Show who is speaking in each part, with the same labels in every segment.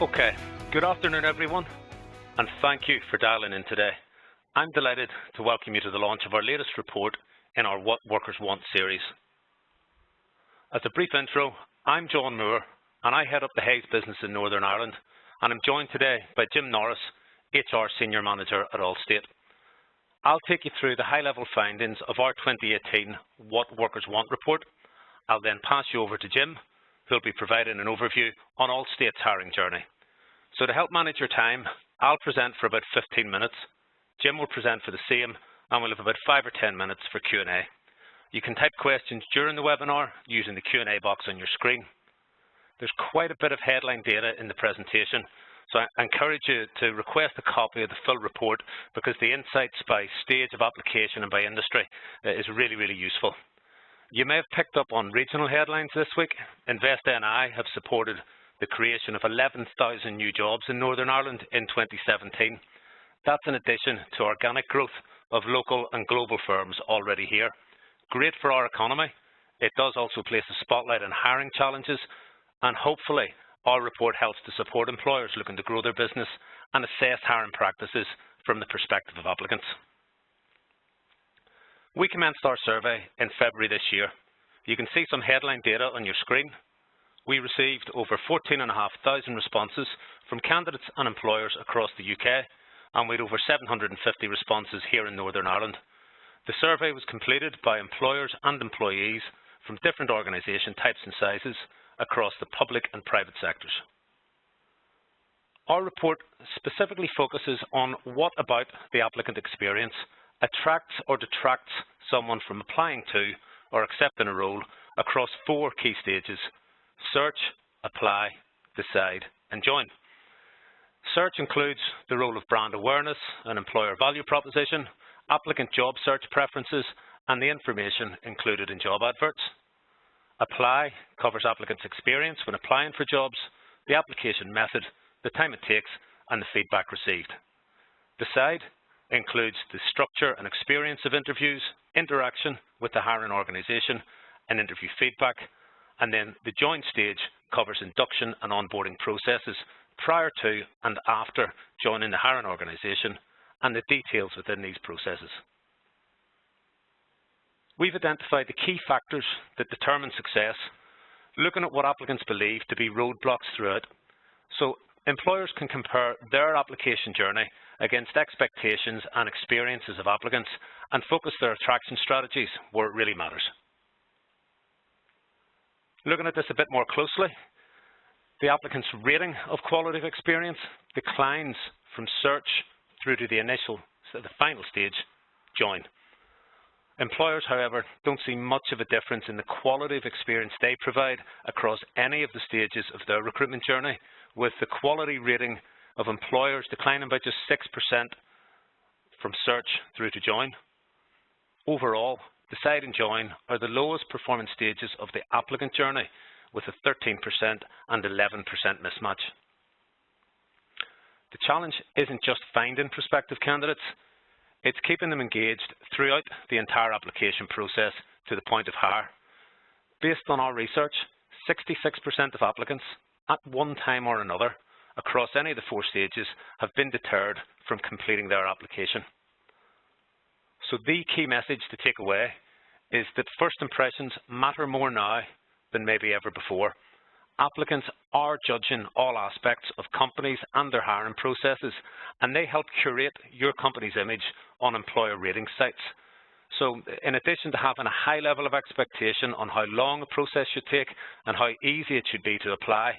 Speaker 1: Okay, good afternoon everyone, and thank you for dialing in today. I'm delighted to welcome you to the launch of our latest report in our What Workers Want series. As a brief intro, I'm John Moore, and I head up the Hayes business in Northern Ireland, and I'm joined today by Jim Norris, HR Senior Manager at Allstate. I'll take you through the high-level findings of our 2018 What Workers Want report. I'll then pass you over to Jim, who'll be providing an overview on Allstate's hiring journey. So to help manage your time, I'll present for about 15 minutes. Jim will present for the same, and we'll have about 5 or 10 minutes for Q&A. You can type questions during the webinar using the Q&A box on your screen. There's quite a bit of headline data in the presentation, so I encourage you to request a copy of the full report because the insights by stage of application and by industry is really, really useful. You may have picked up on regional headlines this week. Invest NI have supported the creation of 11,000 new jobs in Northern Ireland in 2017. That's in addition to organic growth of local and global firms already here. Great for our economy. It does also place a spotlight on hiring challenges, and hopefully our report helps to support employers looking to grow their business and assess hiring practices from the perspective of applicants. We commenced our survey in February this year. You can see some headline data on your screen. We received over 14,500 responses from candidates and employers across the UK, and we had over 750 responses here in Northern Ireland. The survey was completed by employers and employees from different organisation types and sizes across the public and private sectors. Our report specifically focuses on what about the applicant experience attracts or detracts someone from applying to or accepting a role across 4 key stages: search, apply, decide, and join. Search includes the role of brand awareness and employer value proposition, applicant job search preferences, and the information included in job adverts. Apply covers applicants' experience when applying for jobs, the application method, the time it takes, and the feedback received. Decide includes the structure and experience of interviews, interaction with the hiring organisation, and interview feedback. And then the join stage covers induction and onboarding processes prior to and after joining the hiring organisation and the details within these processes. We've identified the key factors that determine success, looking at what applicants believe to be roadblocks throughout. So employers can compare their application journey against expectations and experiences of applicants and focus their attraction strategies where it really matters. Looking at this a bit more closely, the applicant's rating of quality of experience declines from search through to the final stage, join. Employers, however, don't see much of a difference in the quality of experience they provide across any of the stages of their recruitment journey, with the quality rating of employers declining by just 6% from search through to join. Overall, decide and join are the lowest performing stages of the applicant journey, with a 13% and 11% mismatch. The challenge isn't just finding prospective candidates, it's keeping them engaged throughout the entire application process to the point of hire. Based on our research, 66% of applicants, at one time or another, across any of the 4 stages, have been deterred from completing their application. So the key message to take away is that first impressions matter more now than maybe ever before. Applicants are judging all aspects of companies and their hiring processes, and they help curate your company's image on employer rating sites. So in addition to having a high level of expectation on how long a process should take and how easy it should be to apply,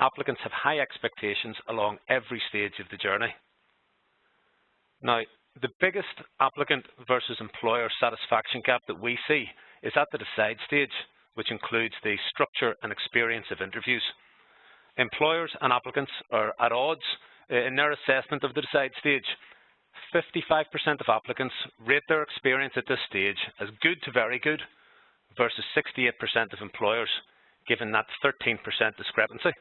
Speaker 1: applicants have high expectations along every stage of the journey. Now, the biggest applicant versus employer satisfaction gap that we see is at the decide stage, which includes the structure and experience of interviews. Employers and applicants are at odds in their assessment of the decide stage. 55% of applicants rate their experience at this stage as good to very good versus 68% of employers, given that 13% discrepancy.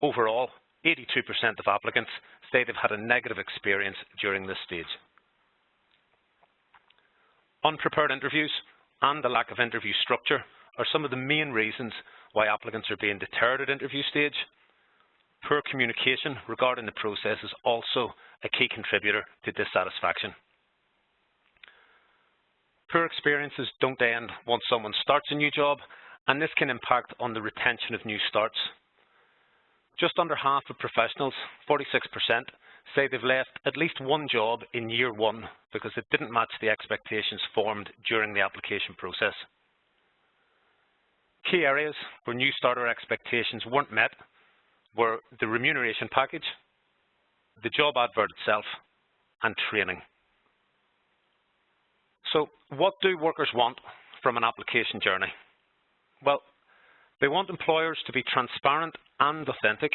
Speaker 1: Overall, 82% of applicants say they've had a negative experience during this stage. Unprepared interviews and the lack of interview structure are some of the main reasons why applicants are being deterred at interview stage. Poor communication regarding the process is also a key contributor to dissatisfaction. Poor experiences don't end once someone starts a new job, and this can impact on the retention of new starts. Just under half of professionals, 46%, say they've left at least one job in year one because it didn't match the expectations formed during the application process. Key areas where new starter expectations weren't met were the remuneration package, the job advert itself, and training. So what do workers want from an application journey? Well, they want employers to be transparent and authentic.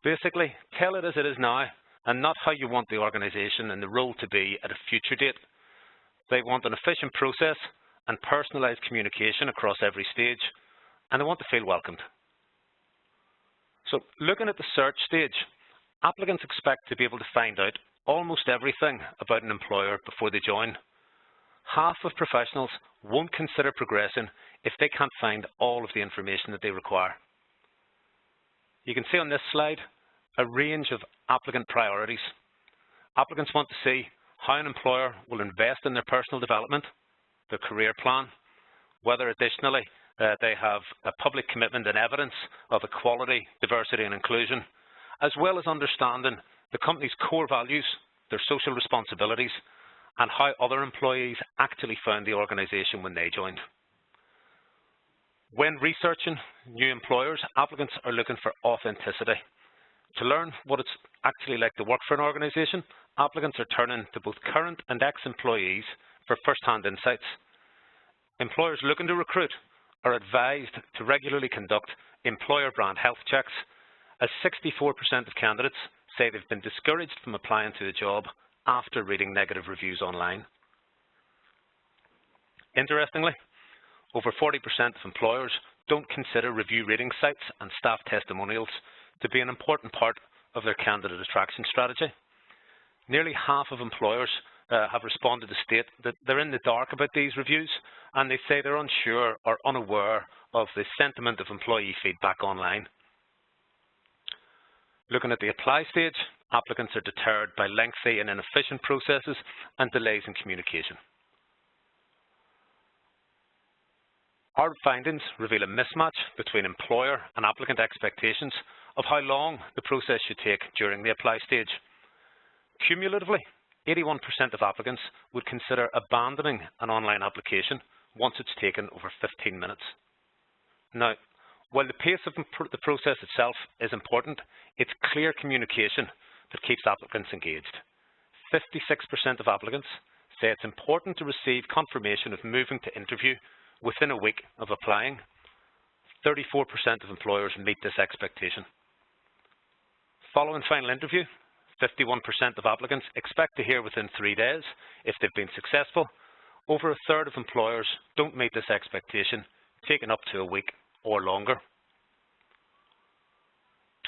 Speaker 1: Basically, tell it as it is now and not how you want the organisation and the role to be at a future date. They want an efficient process and personalised communication across every stage, and they want to feel welcomed. So looking at the search stage, applicants expect to be able to find out almost everything about an employer before they join. Half of professionals won't consider progressing if they can't find all of the information that they require. You can see on this slide a range of applicant priorities. Applicants want to see how an employer will invest in their personal development, their career plan, whether additionally they have a public commitment and evidence of equality, diversity and inclusion, as well as understanding the company's core values, their social responsibilities, and how other employees actually found the organisation when they joined. When researching new employers, applicants are looking for authenticity. To learn what it's actually like to work for an organisation, applicants are turning to both current and ex-employees for first-hand insights. Employers looking to recruit are advised to regularly conduct employer brand health checks, as 64% of candidates say they've been discouraged from applying to a job after reading negative reviews online. Interestingly, over 40% of employers don't consider review rating sites and staff testimonials to be an important part of their candidate attraction strategy. Nearly half of employers have responded to state that they're in the dark about these reviews, and they say they're unsure or unaware of the sentiment of employee feedback online. Looking at the apply stage, applicants are deterred by lengthy and inefficient processes and delays in communication. Our findings reveal a mismatch between employer and applicant expectations of how long the process should take during the apply stage. Cumulatively, 81% of applicants would consider abandoning an online application once it's taken over 15 minutes. Now, while the pace of the process itself is important, it's clear communication that keeps applicants engaged. 56% of applicants say it's important to receive confirmation of moving to interview within a week of applying. 34% of employers meet this expectation. Following final interview, 51% of applicants expect to hear within 3 days if they've been successful. Over a third of employers don't meet this expectation, taking up to a week or longer.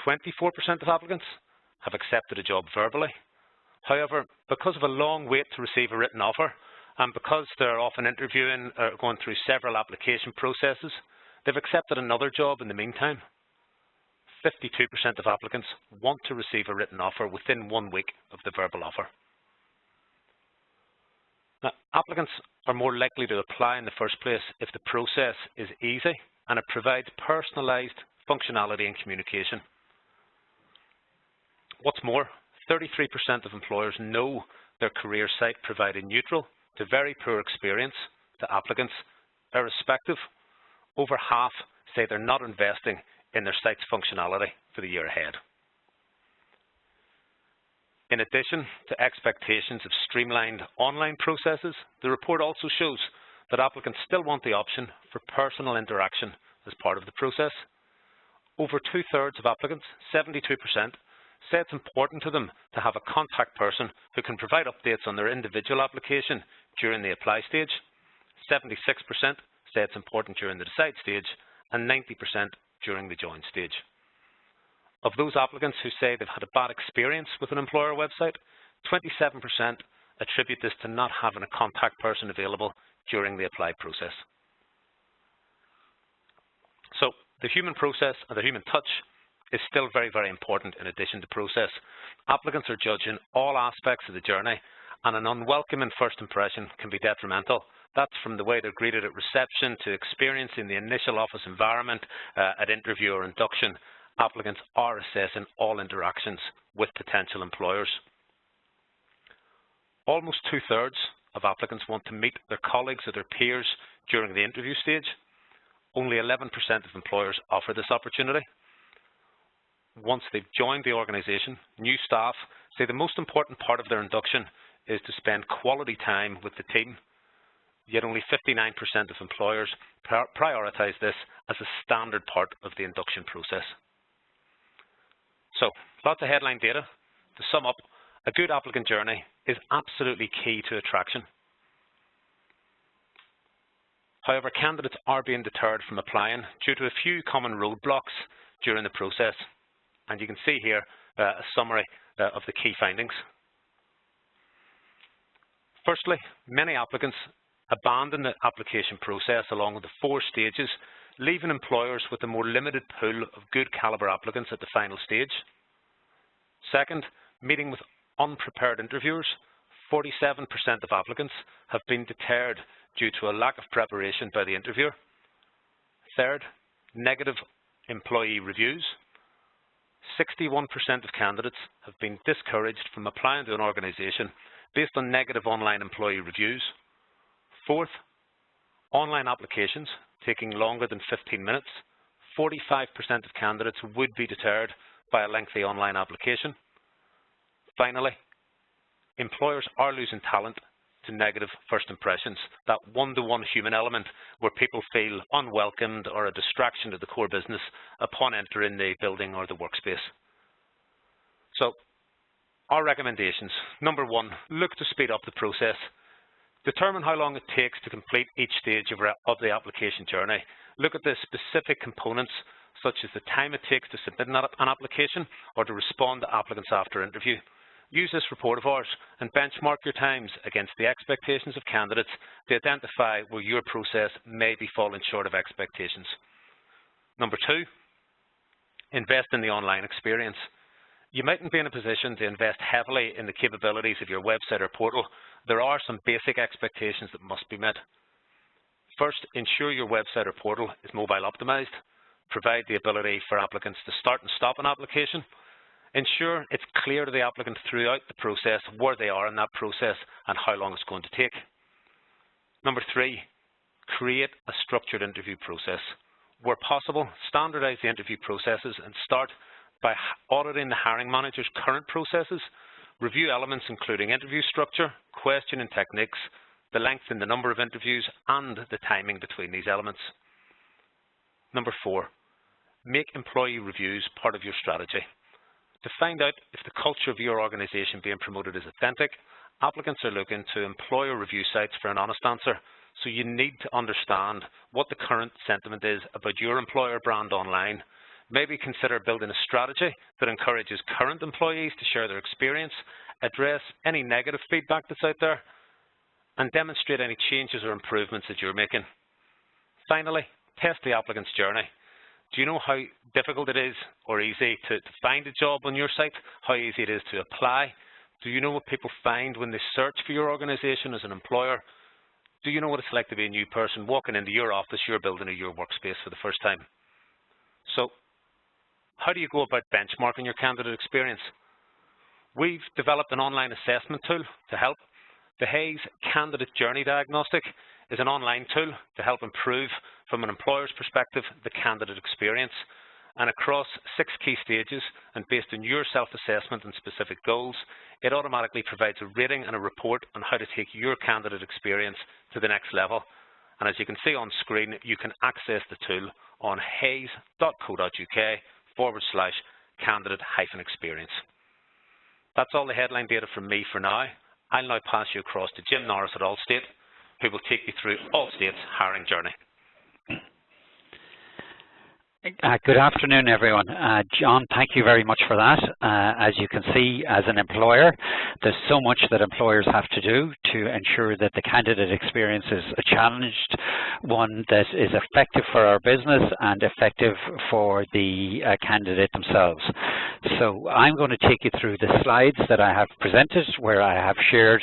Speaker 1: 24% of applicants have accepted a job verbally. However, because of a long wait to receive a written offer, and because they're often interviewing or going through several application processes, they've accepted another job in the meantime. 52% of applicants want to receive a written offer within 1 week of the verbal offer. Now, applicants are more likely to apply in the first place if the process is easy and it provides personalised functionality and communication. What's more, 33% of employers know their career site provided neutral to very poor experience to applicants, irrespective. Over half say they're not investing in their site's functionality for the year ahead. In addition to expectations of streamlined online processes, the report also shows that applicants still want the option for personal interaction as part of the process. Over 2/3 of applicants, 72%, say it's important to them to have a contact person who can provide updates on their individual application during the apply stage. 76% say it's important during the decide stage, and 90% during the join stage. Of those applicants who say they've had a bad experience with an employer website, 27% attribute this to not having a contact person available during the apply process. So the human process and the human touch is still very, very important in addition to process. Applicants are judging all aspects of the journey, and an unwelcoming first impression can be detrimental. That's from the way they're greeted at reception to experiencing the initial office environment at interview or induction. Applicants are assessing all interactions with potential employers. Almost 2/3 of applicants want to meet their colleagues or their peers during the interview stage. Only 11% of employers offer this opportunity. Once they've joined the organisation, new staff say the most important part of their induction is to spend quality time with the team. Yet only 59% of employers prioritise this as a standard part of the induction process. So, lots of headline data. To sum up, a good applicant journey is absolutely key to attraction. However, candidates are being deterred from applying due to a few common roadblocks during the process. And you can see here a summary of the key findings. Firstly, many applicants abandon the application process along with the 4 stages, leaving employers with a more limited pool of good calibre applicants at the final stage. Second, meeting with unprepared interviewers. 47% of applicants have been deterred due to a lack of preparation by the interviewer. Third, negative employee reviews. 61% of candidates have been discouraged from applying to an organisation based on negative online employee reviews. Fourth, online applications taking longer than 15 minutes. 45% of candidates would be deterred by a lengthy online application. Finally, employers are losing talent to negative first impressions, that one-to-one human element where people feel unwelcomed or a distraction to the core business upon entering the building or the workspace. So, our recommendations. Number 1, look to speed up the process. Determine how long it takes to complete each stage of the application journey. Look at the specific components, such as the time it takes to submit an application or to respond to applicants after interview. Use this report of ours and benchmark your times against the expectations of candidates to identify where your process may be falling short of expectations. Number 2, invest in the online experience. You mightn't be in a position to invest heavily in the capabilities of your website or portal. There are some basic expectations that must be met. First, ensure your website or portal is mobile optimized. Provide the ability for applicants to start and stop an application. Ensure it's clear to the applicant throughout the process where they are in that process and how long it's going to take. Number 3, create a structured interview process. Where possible, standardize the interview processes and start by auditing the hiring manager's current processes. Review elements including interview structure, questioning techniques, the length and the number of interviews, and the timing between these elements. Number 4, make employee reviews part of your strategy. To find out if the culture of your organisation being promoted is authentic, applicants are looking to employer review sites for an honest answer. So you need to understand what the current sentiment is about your employer brand online. Maybe consider building a strategy that encourages current employees to share their experience, address any negative feedback that's out there, and demonstrate any changes or improvements that you're making. Finally, test the applicant's journey. Do you know how difficult it is or easy to find a job on your site? How easy it is to apply? Do you know what people find when they search for your organisation as an employer? Do you know what it's like to be a new person walking into your office, your building, or your workspace for the first time? So, how do you go about benchmarking your candidate experience? We've developed an online assessment tool to help. The Hayes Candidate Journey Diagnostic is an online tool to help improve, from an employer's perspective, the candidate experience. And across 6 key stages, and based on your self-assessment and specific goals, it automatically provides a rating and a report on how to take your candidate experience to the next level. And as you can see on screen, you can access the tool on hayes.co.uk/candidate-experience. That's all the headline data from me for now. I'll now pass you across to Jim Norris at Allstate, who will take you through Allstate's hiring journey.
Speaker 2: Good afternoon, everyone. John, thank you very much for that. As you can see, as an employer, there's so much that employers have to do to ensure that the candidate experience is a challenged one that is effective for our business and effective for the candidate themselves. So I'm going to take you through the slides that I have presented where I have shared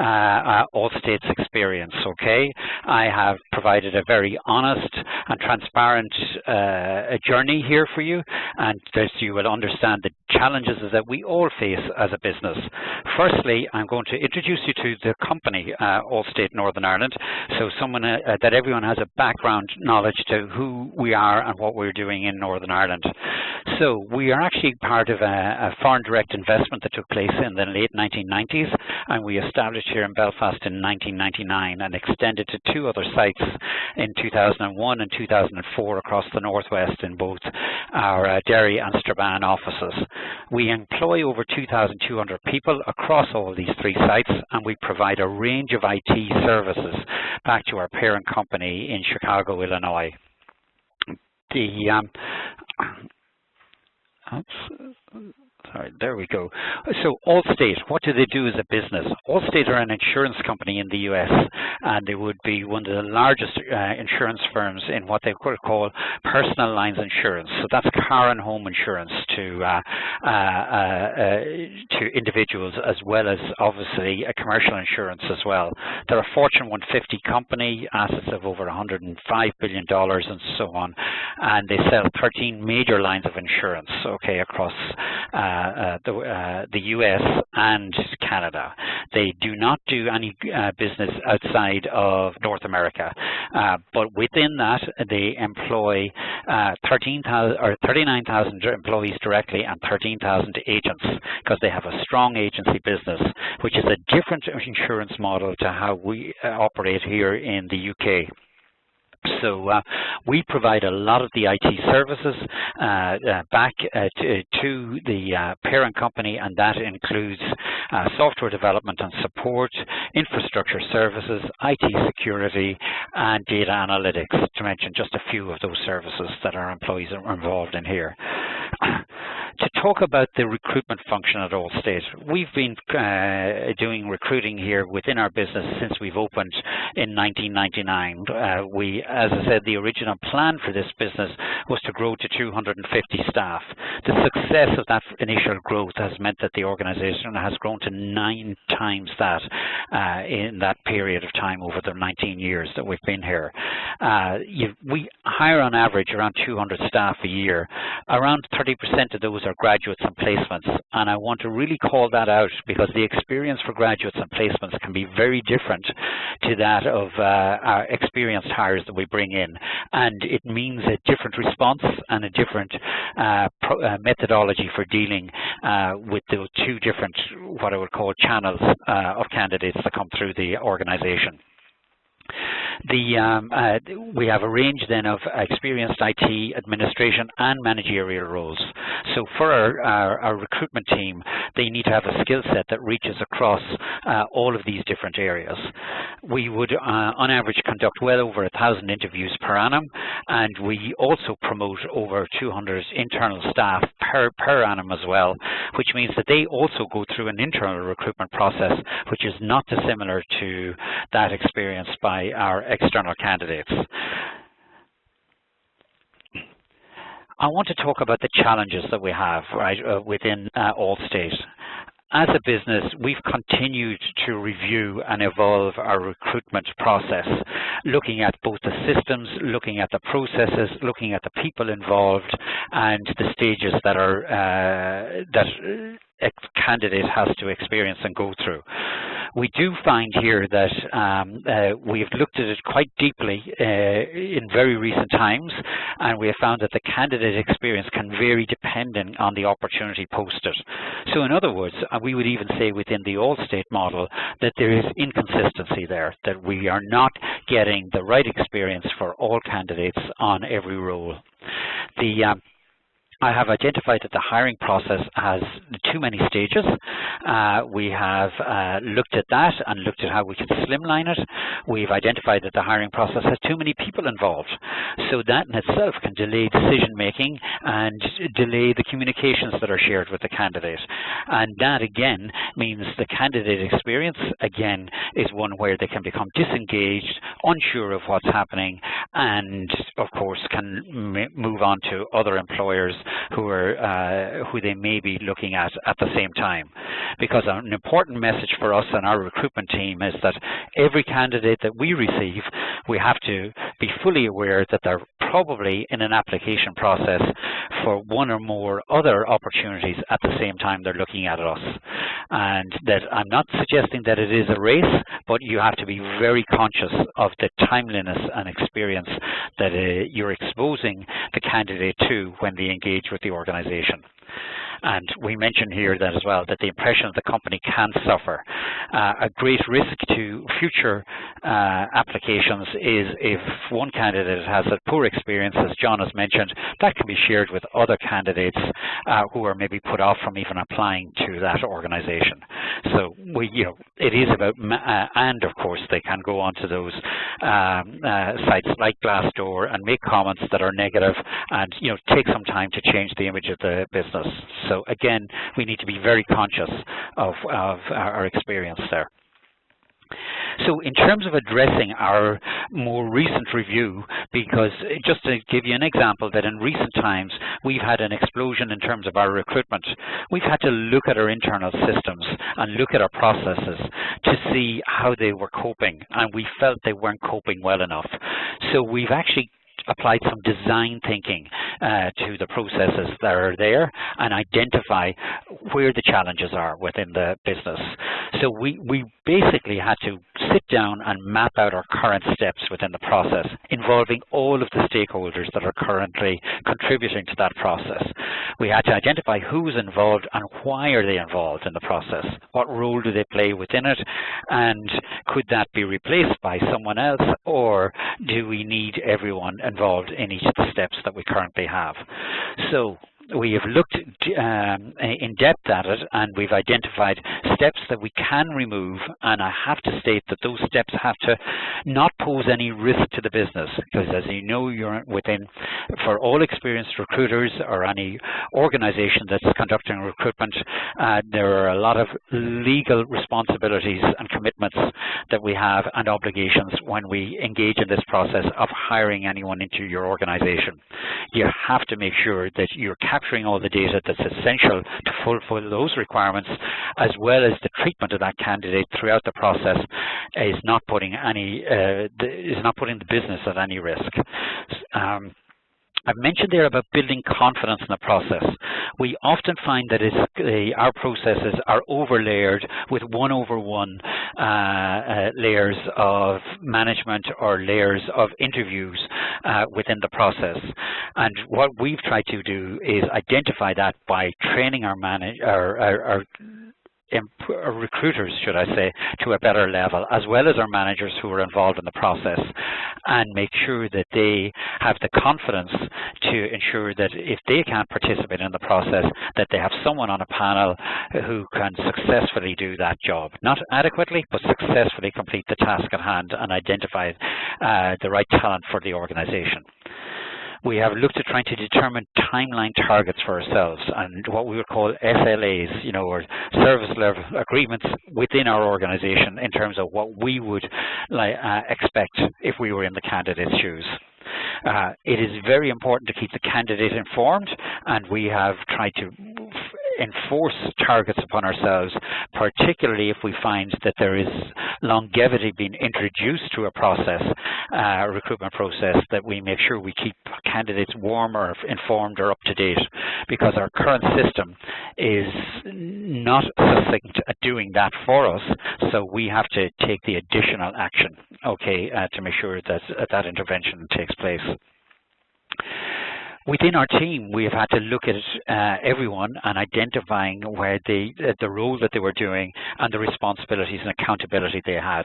Speaker 2: Allstate's experience, okay? I have provided a very honest and transparent a journey here for you, and that you will understand the challenges that we all face as a business. Firstly, I'm going to introduce you to the company, Allstate Northern Ireland, so someone that everyone has a background knowledge to who we are and what we're doing in Northern Ireland. So we are actually part of a foreign direct investment that took place in the late 1990s, and we established here in Belfast in 1999 and extended to 2 other sites in 2001 and 2004 across the northwest in both our Derry and Strabane offices. We employ over 2,200 people across all these 3 sites, and we provide a range of IT services back to our parent company in Chicago, Illinois. Sorry, there we go. So Allstate, what do they do as a business? Allstate are an insurance company in the US, and they would be one of the largest insurance firms in what they could call personal lines insurance. So that's car and home insurance to individuals, as well as obviously a commercial insurance as well. They're a Fortune 150 company, assets of over $105 billion and so on, and they sell 13 major lines of insurance, okay, across the US and Canada. They do not do any business outside of North America, but within that they employ 39,000 employees directly and 13,000 agents, because they have a strong agency business, which is a different insurance model to how we operate here in the UK. So we provide a lot of the IT services back to the parent company, and that includes software development and support, infrastructure services, IT security, and data analytics, to mention just a few of those services that our employees are involved in here. To talk about the recruitment function at Allstate, we've been doing recruiting here within our business since we've opened in 1999. As I said, the original plan for this business was to grow to 250 staff. The success of that initial growth has meant that the organization has grown to 9 times that in that period of time over the 19 years that we've been here. We hire on average around 200 staff a year. Around 30% of those are graduates and placements, and I want to really call that out because the experience for graduates and placements can be very different to that of our experienced hires that we bring in, and it means a different response and a different methodology for dealing with the 2 different, what I would call, channels of candidates that come through the organization. We have a range then of experienced IT, administration, and managerial roles. So for our recruitment team, they need to have a skill set that reaches across all of these different areas. We would, on average, conduct well over 1,000 interviews per annum, and we also promote over 200 internal staff per annum as well, which means that they also go through an internal recruitment process, which is not dissimilar to that experienced by our external candidates. I want to talk about the challenges that we have within Allstate. As a business, we've continued to review and evolve our recruitment process, looking at both the systems, looking at the processes, looking at the people involved, and the stages that a candidate has to experience and go through. We do find here that we've looked at it quite deeply in very recent times, and we have found that the candidate experience can vary depending on the opportunity posted. So in other words, we would even say within the Allstate model that there is inconsistency there, that we are not getting the right experience for all candidates on every role. I have identified that the hiring process has too many stages. We have looked at that and looked at how we can slimline it. We've identified that the hiring process has too many people involved. So that in itself can delay decision making and delay the communications that are shared with the candidate. And that again means the candidate experience again is one where they can become disengaged, unsure of what's happening, and of course can move on to other employers who they may be looking at the same time. Because an important message for us and our recruitment team is that every candidate that we receive, we have to be fully aware that they're probably in an application process for one or more other opportunities at the same time they're looking at us. And that I'm not suggesting that it is a race, but you have to be very conscious of the timeliness and experience that you're exposing the candidate to when they engage with the organization. And we mentioned here that as well, that the impression of the company can suffer. A great risk to future applications is if one candidate has a poor experience, as John has mentioned, that can be shared with other candidates who are maybe put off from even applying to that organization. So it is about, and of course they can go onto those sites like Glassdoor and make comments that are negative and take some time to change the image of the business. So again, we need to be very conscious of our experience there. So in terms of addressing our more recent review, because just to give you an example that in recent times we've had an explosion in terms of our recruitment, we've had to look at our internal systems and look at our processes to see how they were coping, and we felt they weren't coping well enough. So we've actually applied some design thinking to the processes that are there and identify where the challenges are within the business. So we basically had to sit down and map out our current steps within the process, involving all of the stakeholders that are currently contributing to that process. We had to identify who's involved and why are they involved in the process. What role do they play within it, and could that be replaced by someone else, or do we need everyone involved in each of the steps that we currently have? So we have looked in depth at it, and we've identified steps that we can remove, and I have to state that those steps have to not pose any risk to the business, because as you know, you're within, for all experienced recruiters or any organization that's conducting recruitment, there are a lot of legal responsibilities and commitments that we have and obligations when we engage in this process of hiring anyone into your organization. You have to make sure that you're capturing all the data that's essential to fulfill those requirements, as well as the treatment of that candidate throughout the process is not putting the business at any risk. I've mentioned there about building confidence in the process. We often find that our processes are overlayered with one-over-one layers of management or layers of interviews within the process. And what we've tried to do is identify that by training our recruiters, should I say, to a better level, as well as our managers who are involved in the process, and make sure that they have the confidence to ensure that if they can't participate in the process, that they have someone on a panel who can successfully do that job. Not adequately, but successfully complete the task at hand and identify the right talent for the organization. We have looked at trying to determine timeline targets for ourselves and what we would call SLAs, or service level agreements within our organization in terms of what we would expect if we were in the candidate's shoes. It is very important to keep the candidate informed, and we have tried to enforce targets upon ourselves, particularly if we find that there is longevity being introduced to a process, recruitment process, that we make sure we keep candidates warm or informed or up to date, because our current system is not succinct at doing that for us, so we have to take the additional action, to make sure that that intervention takes place. Within our team, we've had to look at everyone and identifying where the role that they were doing and the responsibilities and accountability they had.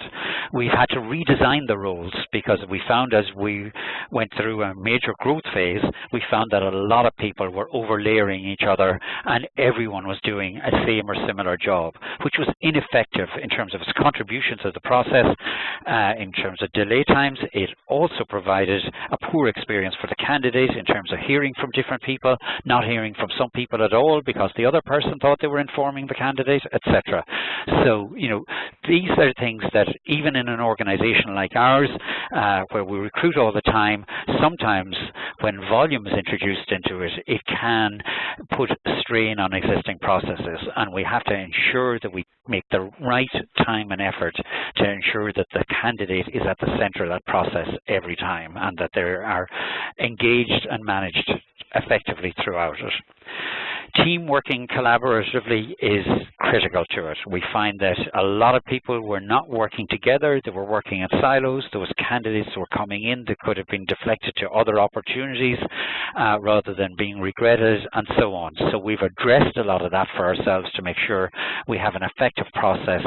Speaker 2: We've had to redesign the roles because we found as we went through a major growth phase, we found that a lot of people were overlaying each other and everyone was doing a same or similar job, which was ineffective in terms of its contribution to the process. In terms of delay times, it also provided a poor experience for the candidate in terms of hearing from different people, not hearing from some people at all because the other person thought they were informing the candidate, etc. So, these are things that even in an organization like ours, where we recruit all the time, sometimes when volume is introduced into it, it can put strain on existing processes, and we have to ensure that we make the right time and effort to ensure that the candidate is at the center of that process every time and that they are engaged and managed effectively throughout it. Team working collaboratively is critical to it. We find that a lot of people were not working together, they were working in silos. There was candidates who were coming in that could have been deflected to other opportunities rather than being regretted, and so on. So we've addressed a lot of that for ourselves to make sure we have an effective process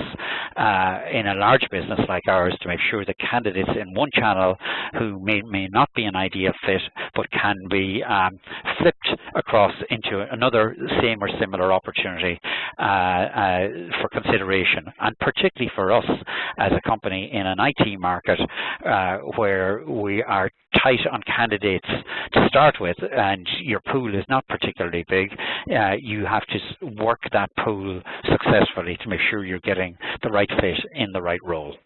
Speaker 2: in a large business like ours to make sure that candidates in one channel who may not be an ideal fit but can be flipped across into another same or similar opportunity for consideration, and particularly for us as a company in an IT market where we are tight on candidates to start with and your pool is not particularly big. You have to work that pool successfully to make sure you're getting the right fit in the right role.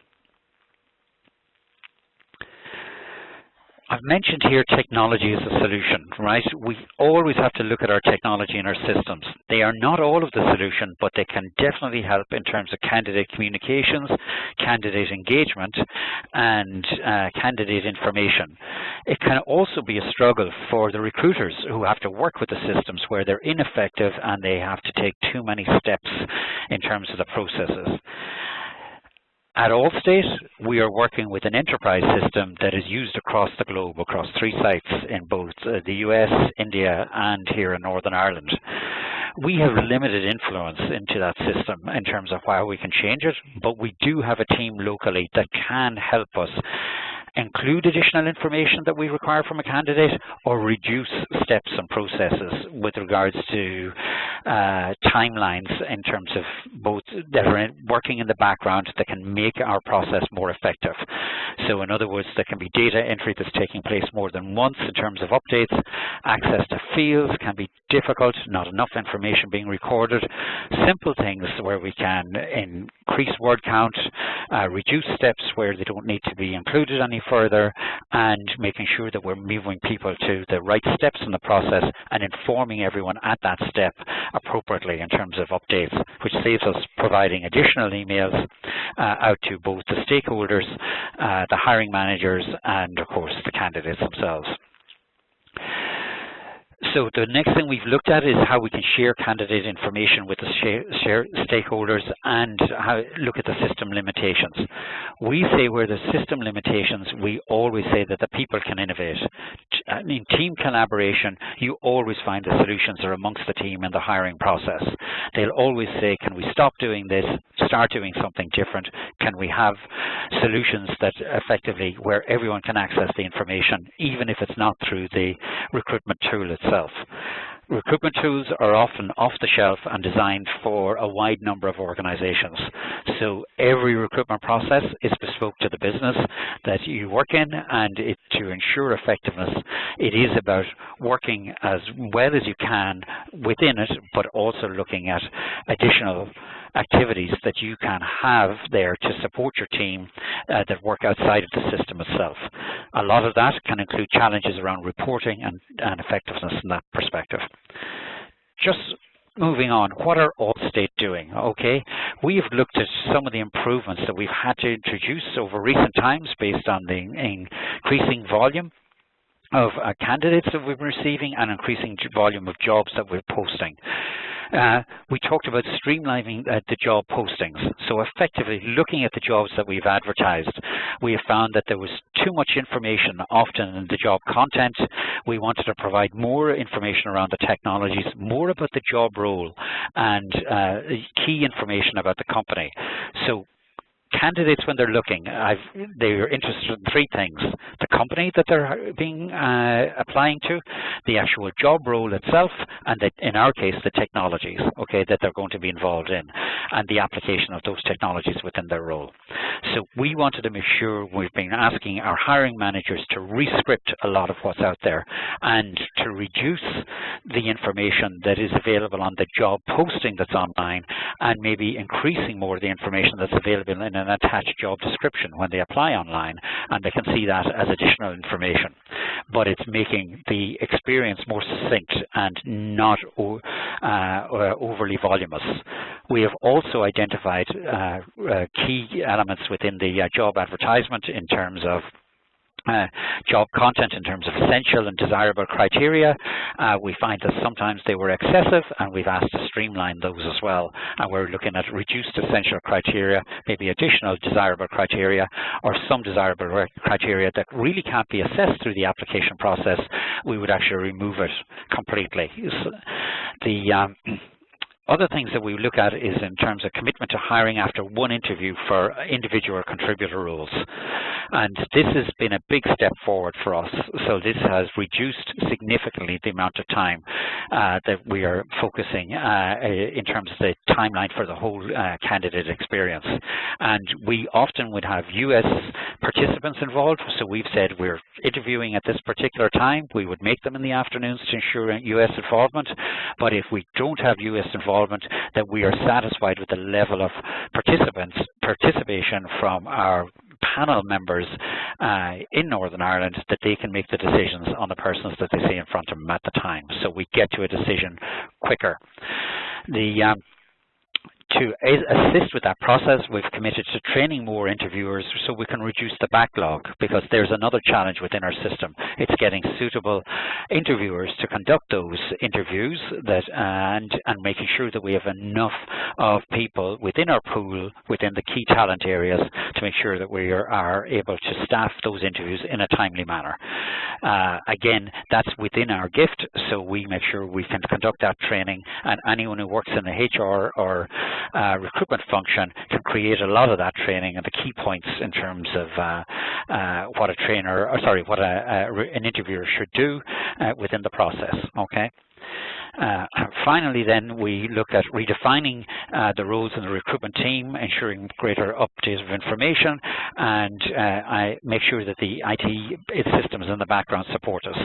Speaker 2: I've mentioned here technology as a solution, right? We always have to look at our technology and our systems. They are not all of the solution, but they can definitely help in terms of candidate communications, candidate engagement, and candidate information. It can also be a struggle for the recruiters who have to work with the systems where they're ineffective and they have to take too many steps in terms of the processes. At Allstate, we are working with an enterprise system that is used across the globe, across 3 sites in both the US, India, and here in Northern Ireland. We have limited influence into that system in terms of how we can change it, but we do have a team locally that can help us include additional information that we require from a candidate or reduce steps and processes with regards to timelines in terms of both that are working in the background that can make our process more effective. So in other words, there can be data entry that's taking place more than once in terms of updates. Access to fields can be difficult, not enough information being recorded. Simple things where we can increase word count, reduce steps where they don't need to be included any further, and making sure that we're moving people to the right steps in the process and informing everyone at that step appropriately in terms of updates, which saves us providing additional emails out to both the stakeholders, the hiring managers, and of course the candidates themselves. So the next thing we've looked at is how we can share candidate information with the stakeholders and look at the system limitations. We say where there's system limitations, we always say that the people can innovate. In team collaboration, you always find the solutions are amongst the team in the hiring process. They'll always say, can we stop doing this, start doing something different? Can we have solutions that effectively where everyone can access the information, even if it's not through the recruitment tool itself? Recruitment tools are often off the shelf and designed for a wide number of organizations. So every recruitment process is bespoke to the business that you work in, and to ensure effectiveness, it is about working as well as you can within it, but also looking at additional activities that you can have there to support your team that work outside of the system itself. A lot of that can include challenges around reporting and effectiveness in that perspective. Just moving on, what are Allstate doing? Okay, we have looked at some of the improvements that we've had to introduce over recent times based on the increasing volume of candidates that we've been receiving and increasing volume of jobs that we're posting. We talked about streamlining the job postings. So effectively looking at the jobs that we've advertised, we have found that there was too much information often in the job content. We wanted to provide more information around the technologies, more about the job role, and key information about the company. So candidates, when they're looking, they're interested in three things: the company that they're applying to, the actual job role itself, and in our case, the technologies, okay, that they're going to be involved in, and the application of those technologies within their role. So we wanted to make sure we've been asking our hiring managers to re-script a lot of what's out there and to reduce the information that is available on the job posting that's online, and maybe increasing more of the information that's available in an attached job description when they apply online, and they can see that as additional information. But it's making the experience more succinct and not overly voluminous. We have also identified key elements within the job advertisement in terms of job content, in terms of essential and desirable criteria. We find that sometimes they were excessive, and we've asked to streamline those as well. And we're looking at reduced essential criteria, maybe additional desirable criteria, or some desirable criteria that really can't be assessed through the application process. We would actually remove it completely. The other things that we look at is in terms of commitment to hiring after one interview for individual contributor roles. And this has been a big step forward for us. So this has reduced significantly the amount of time that we are focusing in terms of the timeline for the whole candidate experience. And we often would have US participants involved. So we've said we're interviewing at this particular time. We would make them in the afternoons to ensure US involvement. But if we don't have US involvement, that we are satisfied with the level of participation from our panel members in Northern Ireland, that they can make the decisions on the persons that they see in front of them at the time. So we get to a decision quicker. To assist with that process, we've committed to training more interviewers so we can reduce the backlog, because there's another challenge within our system. It's getting suitable interviewers to conduct those interviews and making sure that we have enough of people within our pool, within the key talent areas, to make sure that we are able to staff those interviews in a timely manner. Again, that's within our gift, so we make sure we can conduct that training, and anyone who works in the HR or recruitment function can create a lot of that training and the key points in terms of what an interviewer should do within the process. Okay. Finally, then, we look at redefining the roles in the recruitment team, ensuring greater update of information, and I make sure that the IT systems in the background support us.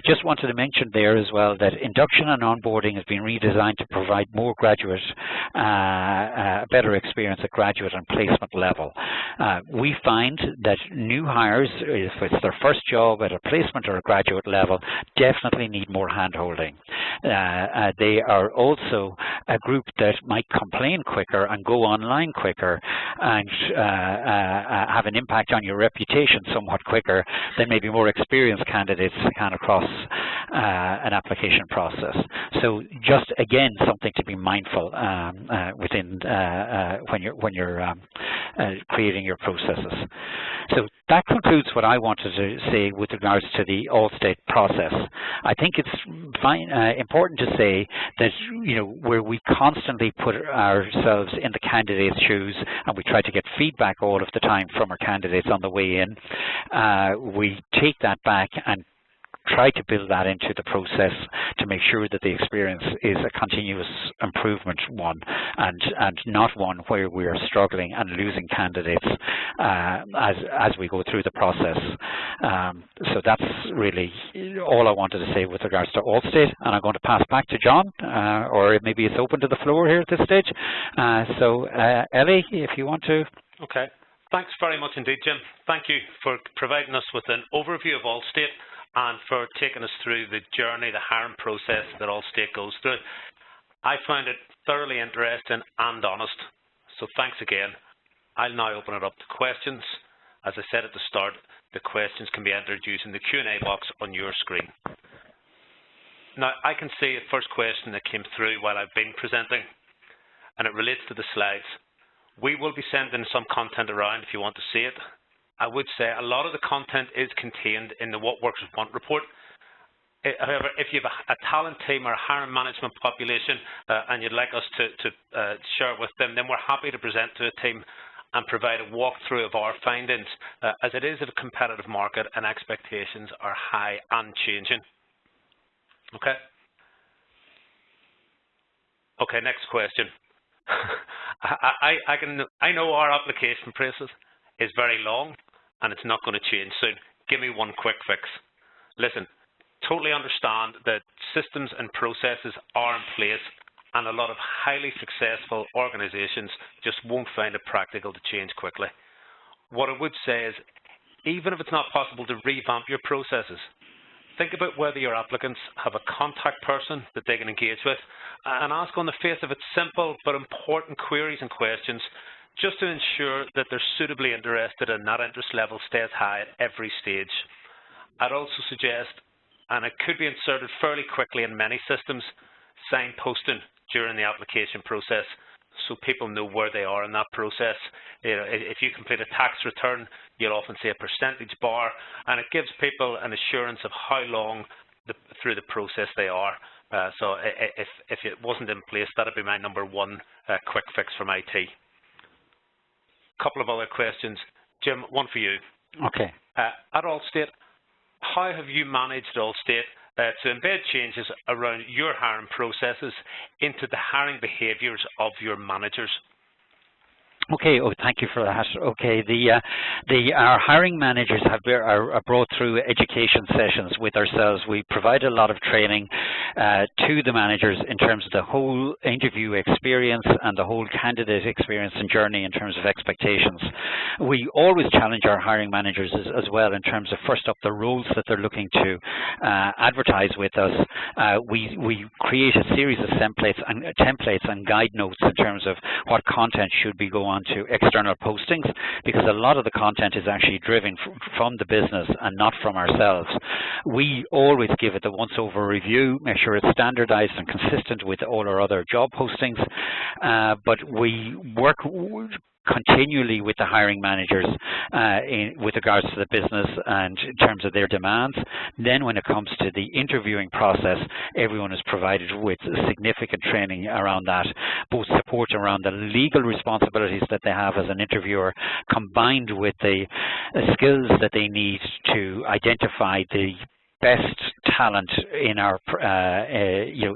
Speaker 2: Just wanted to mention there as well that induction and onboarding has been redesigned to provide more graduate, a better experience at graduate and placement level. We find that new hires, if it's their first job at a placement or a graduate level, definitely need more hand-holding. They are also a group that might complain quicker and go online quicker and have an impact on your reputation somewhat quicker than maybe more experienced candidates can across an application process. So just again, something to be mindful within when you're creating your processes. So that concludes what I wanted to say with regards to the Allstate process. I think it's important to say that, you know, where we constantly put ourselves in the candidate's shoes and we try to get feedback all of the time from our candidates on the way in, we take that back and try to build that into the process to make sure that the experience is a continuous improvement one, and not one where we are struggling and losing candidates as we go through the process. So that's really all I wanted to say with regards to Allstate, and I'm going to pass back to John, or maybe it's open to the floor here at this stage. So Ellie, if you want to.
Speaker 1: Okay. Thanks very much indeed, Jim. Thank you for providing us with an overview of Allstate and for taking us through the journey, the hiring process that Allstate goes through. I found it thoroughly interesting and honest, so thanks again. I'll now open it up to questions. As I said at the start, the questions can be entered using the Q&A box on your screen. Now, I can see a first question that came through while I've been presenting, and it relates to the slides. We will be sending some content around if you want to see it. I would say a lot of the content is contained in the What Workers Want report. However, if you have a talent team or a hiring management population and you'd like us to share it with them, then we're happy to present to a team and provide a walkthrough of our findings, as it is a competitive market and expectations are high and changing. Okay. Okay, next question. I know our application process is very long and it's not going to change soon. Give me one quick fix. Listen, totally understand that systems and processes are in place, and a lot of highly successful organizations just won't find it practical to change quickly. What I would say is, even if it's not possible to revamp your processes, think about whether your applicants have a contact person that they can engage with and ask on the face of it simple but important queries and questions just to ensure that they're suitably interested and that interest level stays high at every stage. I'd also suggest, and it could be inserted fairly quickly in many systems, signposting during the application process so people know where they are in that process. You know, if you complete a tax return, you'll often see a percentage bar, and it gives people an assurance of how long through the process they are. So if it wasn't in place, that'd be my number one quick fix from IT. Couple of other questions. Jim, one for you.
Speaker 2: Okay.
Speaker 1: At Allstate, how have you managed at Allstate to embed changes around your hiring processes into the hiring behaviours of your managers?
Speaker 2: Okay, thank you for that. Okay, our hiring managers are brought through education sessions with ourselves. We provide a lot of training to the managers in terms of the whole interview experience and the whole candidate experience and journey in terms of expectations. We always challenge our hiring managers as well in terms of, first up, the roles that they're looking to advertise with us. We create a series of templates and guide notes in terms of what content should be going on to external postings, because a lot of the content is actually driven from the business and not from ourselves. We always give it the once-over review, make sure it's standardized and consistent with all our other job postings, but we work continually with the hiring managers with regards to the business and in terms of their demands. Then when it comes to the interviewing process, everyone is provided with significant training around that, both support around the legal responsibilities that they have as an interviewer, combined with the skills that they need to identify the best talent in our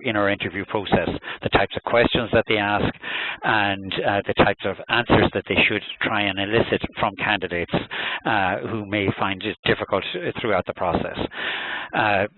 Speaker 2: in our interview process, the types of questions that they ask, and the types of answers that they should try and elicit from candidates who may find it difficult throughout the process.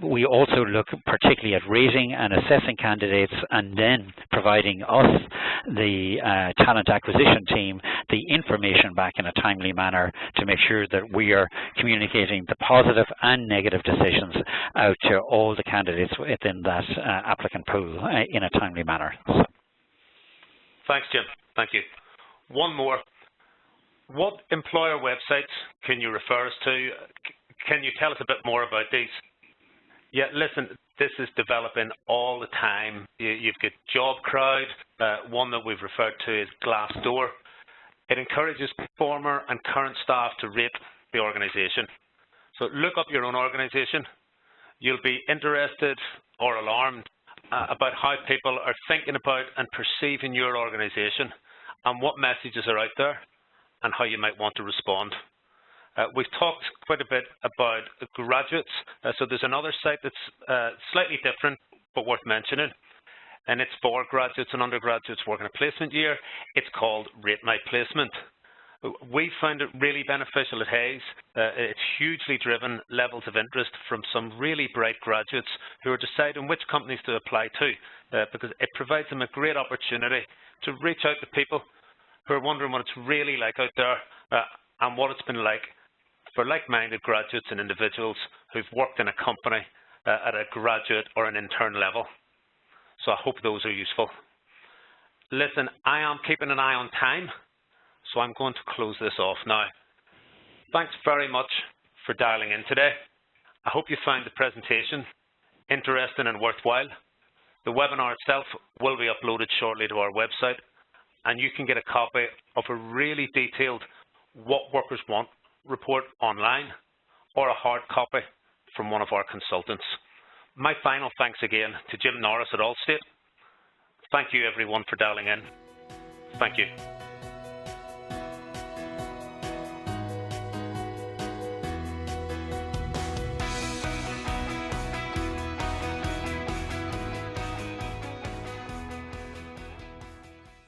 Speaker 2: We also look particularly at rating and assessing candidates, and then providing us, the talent acquisition team, the information back in a timely manner to make sure that we are communicating the positive and negative decisions out to all the candidates within that applicant pool in a timely manner.
Speaker 1: Thanks, Jim. Thank you. One more. What employer websites can you refer us to? Can you tell us a bit more about these? Yeah, listen, this is developing all the time. You've got JobCrowd. One that we've referred to is Glassdoor. It encourages former and current staff to rate the organisation. So look up your own organisation. You'll be interested or alarmed about how people are thinking about and perceiving your organisation and what messages are out there and how you might want to respond. We've talked quite a bit about graduates, so there's another site that's slightly different but worth mentioning, and it's for graduates and undergraduates working a placement year. It's called Rate My Placement. We found it really beneficial at Hayes. It's hugely driven levels of interest from some really bright graduates who are deciding which companies to apply to, because it provides them a great opportunity to reach out to people who are wondering what it's really like out there and what it's been like for like-minded graduates and individuals who've worked in a company at a graduate or an intern level. So I hope those are useful. Listen, I am keeping an eye on time, so I'm going to close this off now. Thanks very much for dialing in today. I hope you found the presentation interesting and worthwhile, the webinar itself will be uploaded shortly to our website, and you can get a copy of a really detailed What Workers Want report online, or a hard copy from one of our consultants. My final thanks again to Jim Norris at Allstate. Thank you everyone for dialing in. Thank you.